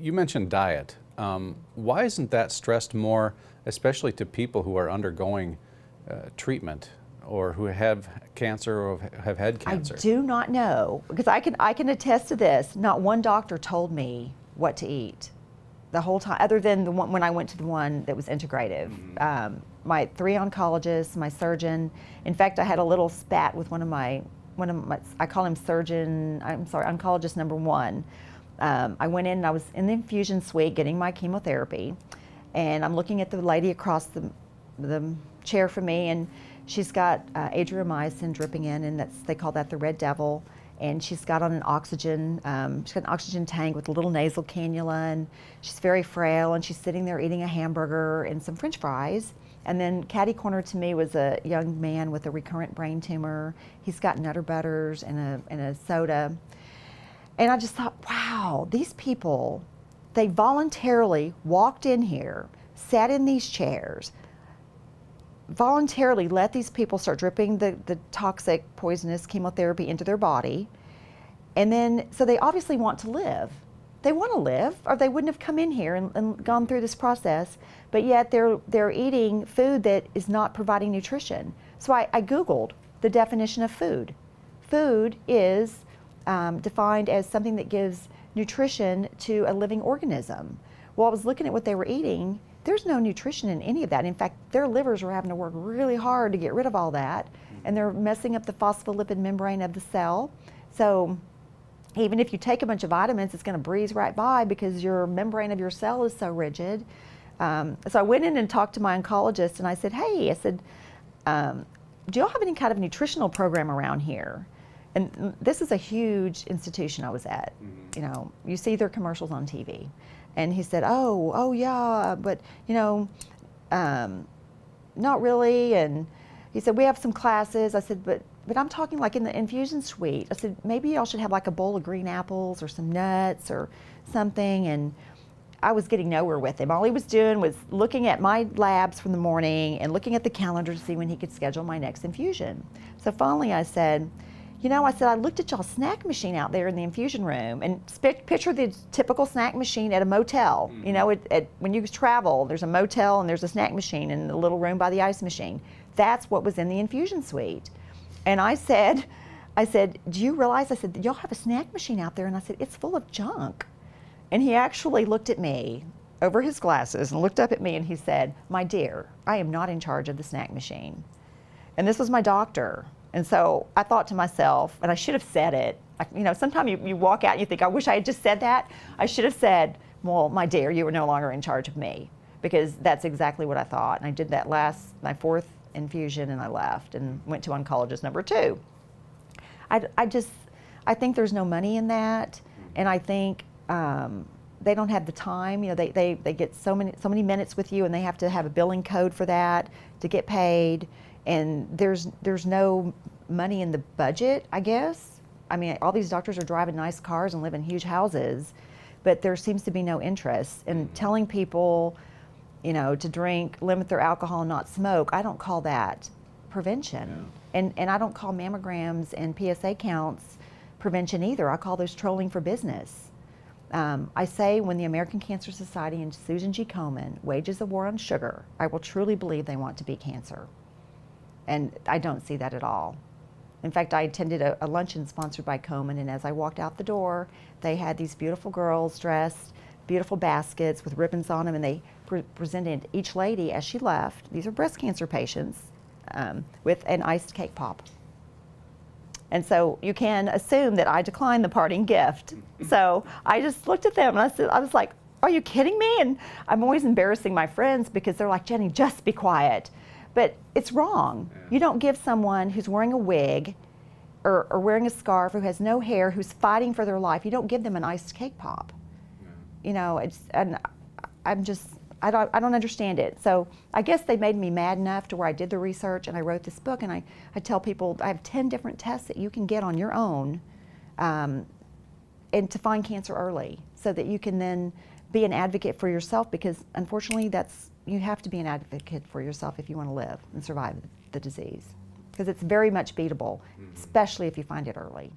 You mentioned diet. Why isn't that stressed more, especially to people who are undergoing treatment or who have cancer or have had cancer? I do not know, because I can attest to this. Not one doctor told me what to eat the whole time, other than the one when I went to the one that was integrative. My 3 oncologists, my surgeon. In fact, I had a little spat with one of my, I call him oncologist number 1. I went in and I was in the infusion suite getting my chemotherapy, and I'm looking at the lady across the chair from me, and she's got adriamycin dripping in, and they call that the red devil. And she's got on an oxygen, she's got an oxygen tank with a little nasal cannula, and she's very frail, and she's sitting there eating a hamburger and some French fries. And then catty-corner to me was a young man with a recurrent brain tumor. He's got Nutter Butters and a soda. And I just thought, wow, these people, they voluntarily walked in here, sat in these chairs, voluntarily let these people start dripping the toxic, poisonous chemotherapy into their body. And then, so they obviously want to live. They want to live, or they wouldn't have come in here and gone through this process, but yet they're eating food that is not providing nutrition. So I Googled the definition of food. Food is defined as something that gives nutrition to a living organism. Well, I was looking at what they were eating. There's no nutrition in any of that. In fact, their livers were having to work really hard to get rid of all that, and they're messing up the phospholipid membrane of the cell. So even if you take a bunch of vitamins, it's going to breeze right by because your membrane of your cell is so rigid. So I went in and talked to my oncologist, and I said, hey, I said, do y'all have any kind of nutritional program around here? And this is a huge institution I was at. You know, you see their commercials on TV. And he said, oh yeah, but you know, not really. And he said, we have some classes. I said, but I'm talking like in the infusion suite. I said, maybe y'all should have like a bowl of green apples or some nuts or something. And I was getting nowhere with him. All he was doing was looking at my labs from the morning and looking at the calendar to see when he could schedule my next infusion. So finally I said, you know, I said, I looked at y'all's snack machine out there in the infusion room, and picture the typical snack machine at a motel. You know, when you travel, there's a motel and there's a snack machine in the little room by the ice machine. That's what was in the infusion suite. And I said, do you realize, I said, y'all have a snack machine out there? And I said, it's full of junk. And he actually looked at me over his glasses and looked up at me and he said, my dear, I am not in charge of the snack machine. And this was my doctor. And so I thought to myself, and I should have said it, you know, sometimes you walk out and you think, I wish I had just said that. I should have said, well, my dear, you are no longer in charge of me, because that's exactly what I thought. And I did that my 4th infusion, and I left and went to oncologist number 2. I think there's no money in that, and I think they don't have the time. You know, they get so many minutes with you, and they have to have a billing code for that to get paid. And there's no money in the budget, I guess. I mean, all these doctors are driving nice cars and live in huge houses, but there seems to be no interest in telling people, you know, to drink, limit their alcohol, and not smoke. I don't call that prevention. Yeah. And I don't call mammograms and PSA counts prevention either. I call those trolling for business. I say when the American Cancer Society and Susan G. Komen wages a war on sugar, I will truly believe they want to beat cancer. And I don't see that at all. In fact, I attended a luncheon sponsored by Komen, and as I walked out the door, they had these beautiful girls dressed, beautiful baskets with ribbons on them, and they presented each lady as she left, these are breast cancer patients, with an iced cake pop. And so you can assume that I declined the parting gift. So I just looked at them and I was like, are you kidding me? And I'm always embarrassing my friends because they're like, Jenny, just be quiet. But it's wrong. Yeah. You don't give someone who's wearing a wig or wearing a scarf, who has no hair, who's fighting for their life, you don't give them an iced cake pop. Yeah. You know, I don't understand it. So I guess they made me mad enough to where I did the research and I wrote this book, and I tell people I have 10 different tests that you can get on your own and to find cancer early, so that you can then be an advocate for yourself, because unfortunately you have to be an advocate for yourself if you want to live and survive the disease, because it's very much beatable, especially if you find it early.